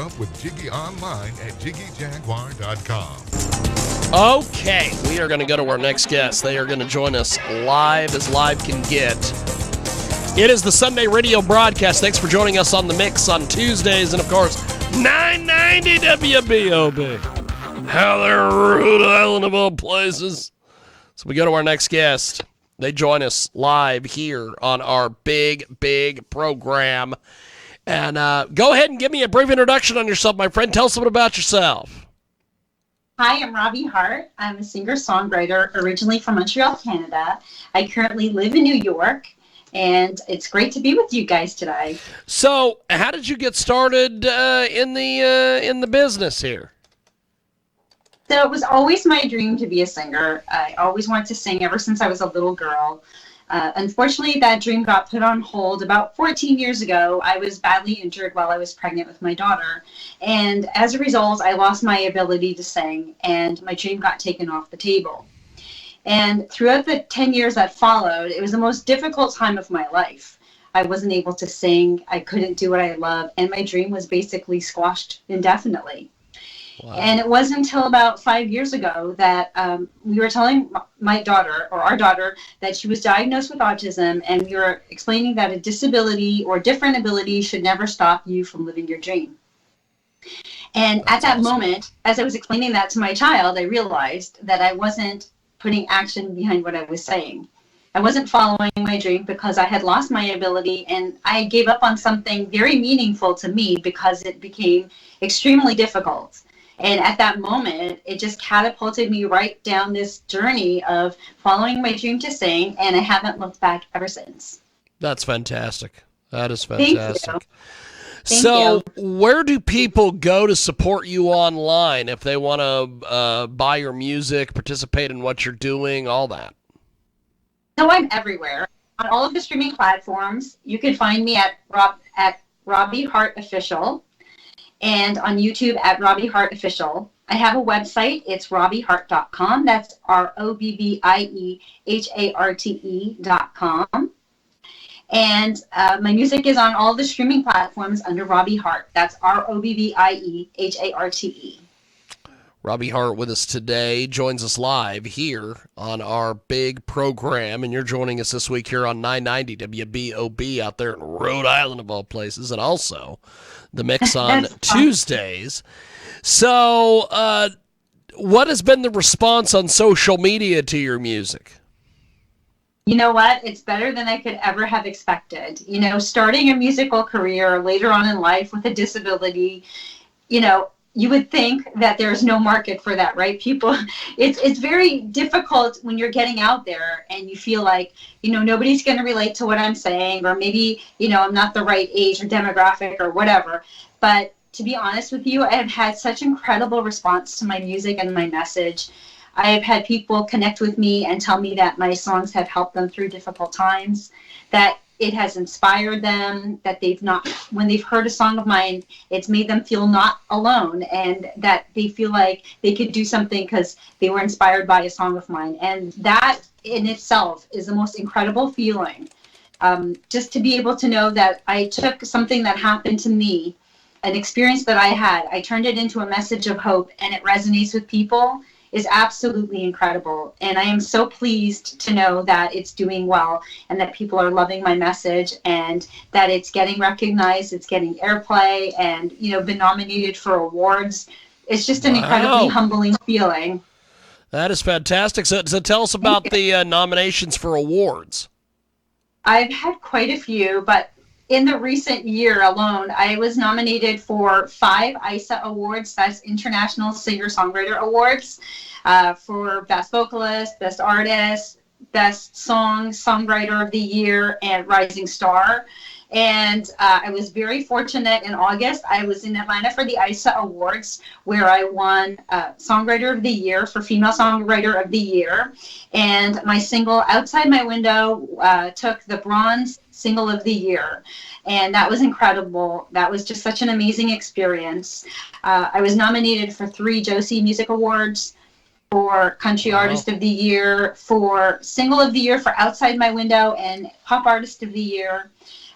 up with Jiggy online at JiggyJaguar.com. Okay, we are going to go to our next guest. They are going to join us live as live can get. It is the Sunday radio broadcast. Thanks for joining us on The Mix on Tuesdays. And, of course, 990 WBOB. Heather, Rhode Island of all places. So we go to our next guest. They join us live here on our big program. And go ahead and give me a brief introduction on yourself, my friend. Tell us a bit about yourself. Hi, I'm Robbie Harte. I'm a singer-songwriter originally from Montreal, Canada. I currently live in New York, and it's great to be with you guys today. So, how did you get started in the business here? So it was always my dream to be a singer. I always wanted to sing ever since I was a little girl. Unfortunately, that dream got put on hold about 14 years ago. I was badly injured while I was pregnant with my daughter. And as a result, I lost my ability to sing, and my dream got taken off the table. And throughout the 10 years that followed, it was the most difficult time of my life. I wasn't able to sing. I couldn't do what I love. And my dream was basically squashed indefinitely. Wow. And it wasn't until about 5 years ago that we were telling my daughter, or our daughter, that she was diagnosed with autism, and we were explaining that a disability or different ability should never stop you from living your dream. And at that moment, as I was explaining that to my child, I realized that I wasn't putting action behind what I was saying. I wasn't following my dream because I had lost my ability, and I gave up on something very meaningful to me because it became extremely difficult. And at that moment, it just catapulted me right down this journey of following my dream to sing, and I haven't looked back ever since. That's fantastic. That is fantastic. Thank you. Where do people go to support you online if they want to buy your music, participate in what you're doing, all that? So I'm everywhere. On all of the streaming platforms, you can find me at Robbie Harte Official. And on YouTube at Robbie Harte Official. I have a website. It's robbieharte.com. That's ROBBIEHARTE.com. And my music is on all the streaming platforms under Robbie Harte. That's ROBBIEHARTE. Robbie Harte with us today, joins us live here on our big program, and you're joining us this week here on 990 WBOB out there in Rhode Island of all places, and also The Mix on Tuesdays. So what has been the response on social media to your music? You know what? It's better than I could ever have expected. You know, starting a musical career later on in life with a disability, you know, you would think that there's no market for that, right? People, it's very difficult when you're getting out there and you feel like, you know, nobody's going to relate to what I'm saying, or maybe, you know, I'm not the right age or demographic or whatever. But to be honest with you, I have had such incredible response to my music and my message. I have had people connect with me and tell me that my songs have helped them through difficult times, that it has inspired them, that when they've heard a song of mine, it's made them feel not alone, and that they feel like they could do something because they were inspired by a song of mine. And that in itself is the most incredible feeling. Just to be able to know that I took something that happened to me, an experience that I had, I turned it into a message of hope, and it resonates with people, is absolutely incredible. And I am so pleased to know that it's doing well and that people are loving my message and that it's getting recognized, it's getting airplay, and, you know, been nominated for awards. It's just an incredibly humbling feeling. That is fantastic. So tell us about the nominations for awards. I've had quite a few, but in the recent year alone, I was nominated for 5 ISA awards, that's International Singer-Songwriter Awards, for Best Vocalist, Best Artist, Best Songwriter of the Year, and Rising Star. And I was very fortunate in August. I was in Atlanta for the ISA Awards, where I won Songwriter of the Year for Female Songwriter of the Year. And my single, Outside My Window, took the Bronze Single of the Year. And that was incredible. That was just such an amazing experience. I was nominated for 3 Josie Music Awards, for Country Artist of the Year, for Single of the Year for Outside My Window, and Pop Artist of the Year.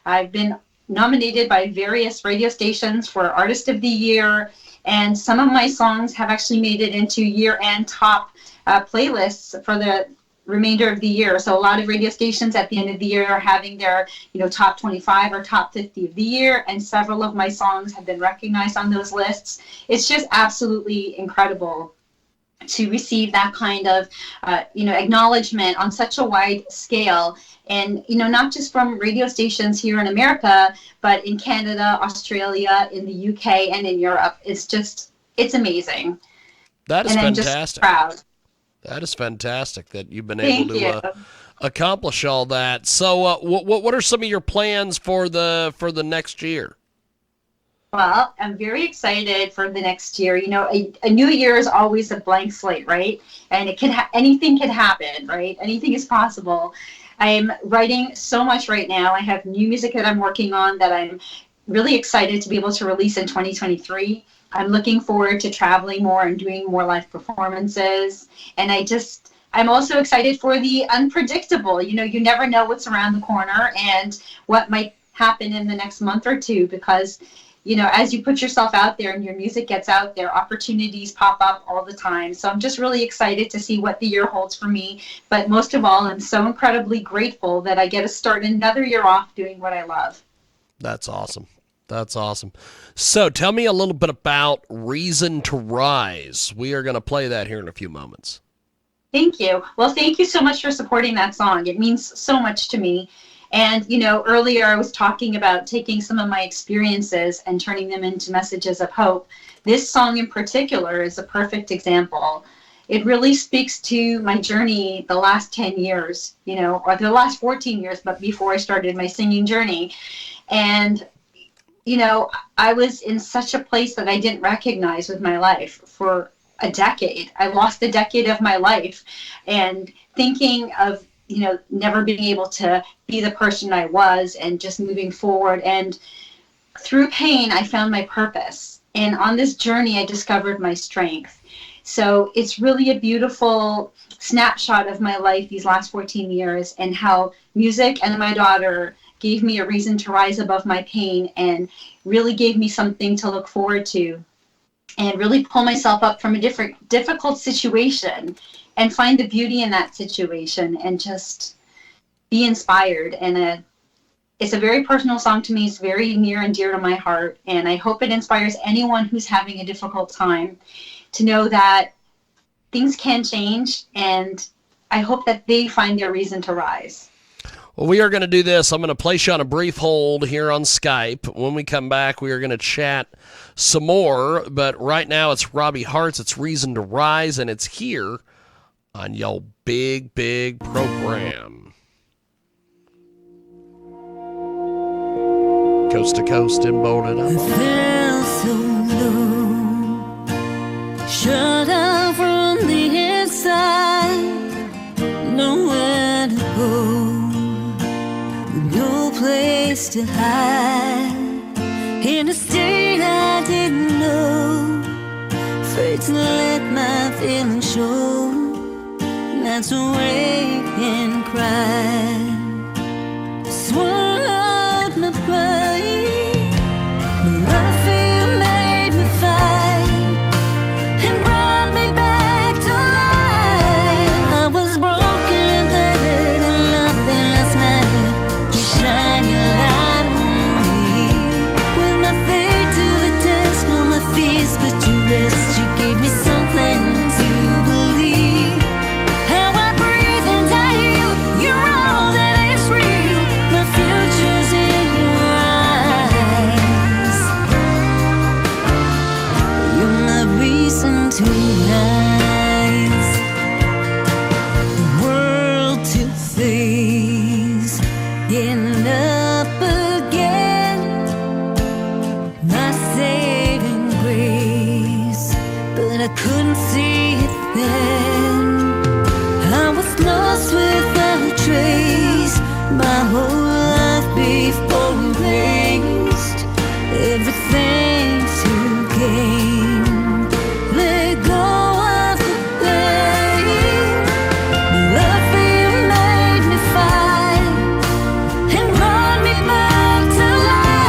I've been nominated by various radio stations for Artist of the Year, and some of my songs have actually made it into year-end top playlists for the remainder of the year. So a lot of radio stations at the end of the year are having their, top 25 or top 50 of the year, and several of my songs have been recognized on those lists. It's just absolutely incredible to receive that kind of, acknowledgement on such a wide scale. And, not just from radio stations here in America, but in Canada, Australia, in the UK, and in Europe. It's amazing. That is and fantastic. I'm just proud. That is fantastic that you've been Thank able you. to accomplish all that. So what are some of your plans for the next year? Well, I'm very excited for the next year. A new year is always a blank slate, right? And anything can happen, right? Anything is possible. I'm writing so much right now. I have new music that I'm working on that I'm really excited to be able to release in 2023. I'm looking forward to traveling more and doing more live performances. And I'm also excited for the unpredictable. You never know what's around the corner and what might happen in the next month or two, because as you put yourself out there and your music gets out there, opportunities pop up all the time. So I'm just really excited to see what the year holds for me. But most of all, I'm so incredibly grateful that I get to start another year off doing what I love. That's awesome. That's awesome. So tell me a little bit about Reason to Rise. We are going to play that here in a few moments. Thank you. Well, thank you so much for supporting that song. It means so much to me. And, earlier I was talking about taking some of my experiences and turning them into messages of hope. This song in particular is a perfect example. It really speaks to my journey the last 10 years, or the last 14 years, but before I started my singing journey. And, I was in such a place that I didn't recognize with my life for a decade. I lost a decade of my life, and thinking of never being able to be the person I was and just moving forward. And through pain, I found my purpose. And on this journey, I discovered my strength. So it's really a beautiful snapshot of my life these last 14 years, and how music and my daughter gave me a reason to rise above my pain and really gave me something to look forward to, and really pull myself up from a difficult situation and find the beauty in that situation and just be inspired. And it's a very personal song to me. It's very near and dear to my heart. And I hope it inspires anyone who's having a difficult time to know that things can change. And I hope that they find their reason to rise. Well, we are going to do this. I'm going to place you on a brief hold here on Skype. When we come back, we are going to chat some more. But right now, it's Robbie Harte's It's Reason to Rise, and it's here on your big, big program. Coast to coast and bolted up. I felt so low, shut out from the inside, nowhere to go, no place to hide, in a state I didn't know, afraid to let my feelings show. That's awake and cry, swallowed my pride. My fear made me fight and brought me back to life. I was broken and battered and nothing last night. You shine your light on me, with my faith to the test, all my fears put to rest. You gave me something to believe. To rise, the world to face, getting up again, my saving grace, but I couldn't see it then. I was lost without a trace, my whole life before erased, everything to gain. Love you made me fight and brought me back to life.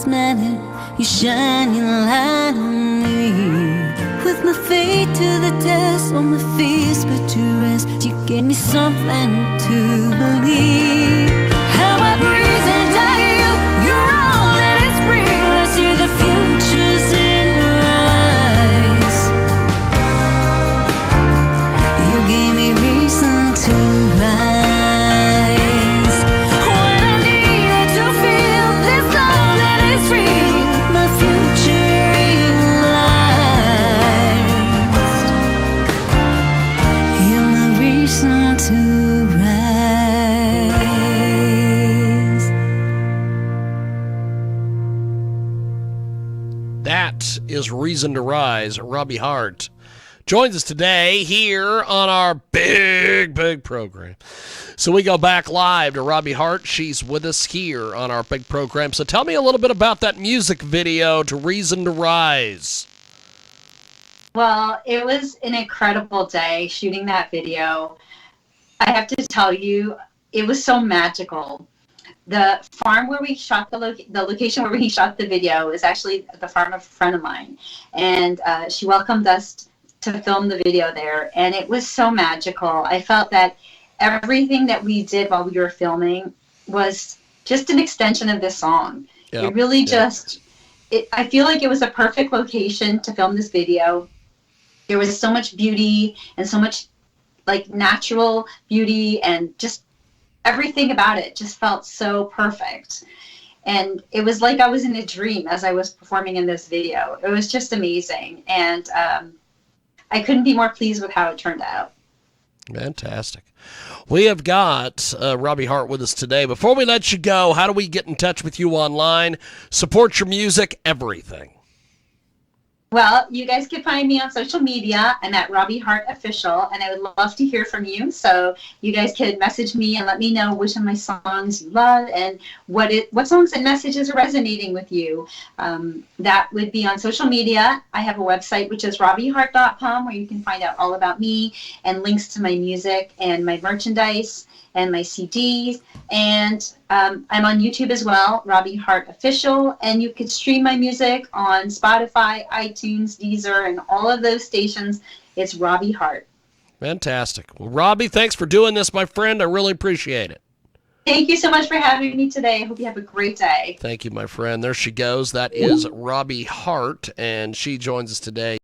first met it, you shine your light on me. With my faith to the test, all my fears put to rest, you gave me something to believe. How I breathe and die, you're all that is real. I see the future's in your eyes. You gave me reason to rise. When I needed to feel this love that is real, my future realized. You're my reason to rise. That is Reason to Rise. Robbie Harte joins us today here on our big program. So we go back live to Robbie Harte. She's with us here on our big program. So tell me a little bit about that music video to Reason to Rise. Well, it was an incredible day shooting that video. I have to tell you, it was so magical. The farm where we shot the location where we shot the video is actually the farm of a friend of mine, and she welcomed us to film the video there, and it was so magical. I felt that everything that we did while we were filming was just an extension of this song. Yep. It really I feel like it was a perfect location to film this video. There was so much beauty and so much like natural beauty, and just everything about it just felt so perfect. And it was like I was in a dream as I was performing in this video. It was just amazing. And I couldn't be more pleased with how it turned out. Fantastic. We have got Robbie Harte with us today. Before we let you go, how do we get in touch with you online? Support your music, everything. Well, you guys can find me on social media. I'm at Robbie Harte Official, and I would love to hear from you. So you guys can message me and let me know which of my songs you love and what songs and messages are resonating with you. That would be on social media. I have a website, which is robbieharte.com, where you can find out all about me and links to my music and my merchandise and my CDs. And I'm on YouTube as well, Robbie Harte Official, and you can stream my music on Spotify, iTunes, Deezer, and all of those stations. It's Robbie Harte. Fantastic. Well, Robbie, thanks for doing this, my friend. I really appreciate it. Thank you so much for having me today. I hope you have a great day. Thank you, my friend. There she goes. That is Robbie Harte, and she joins us today.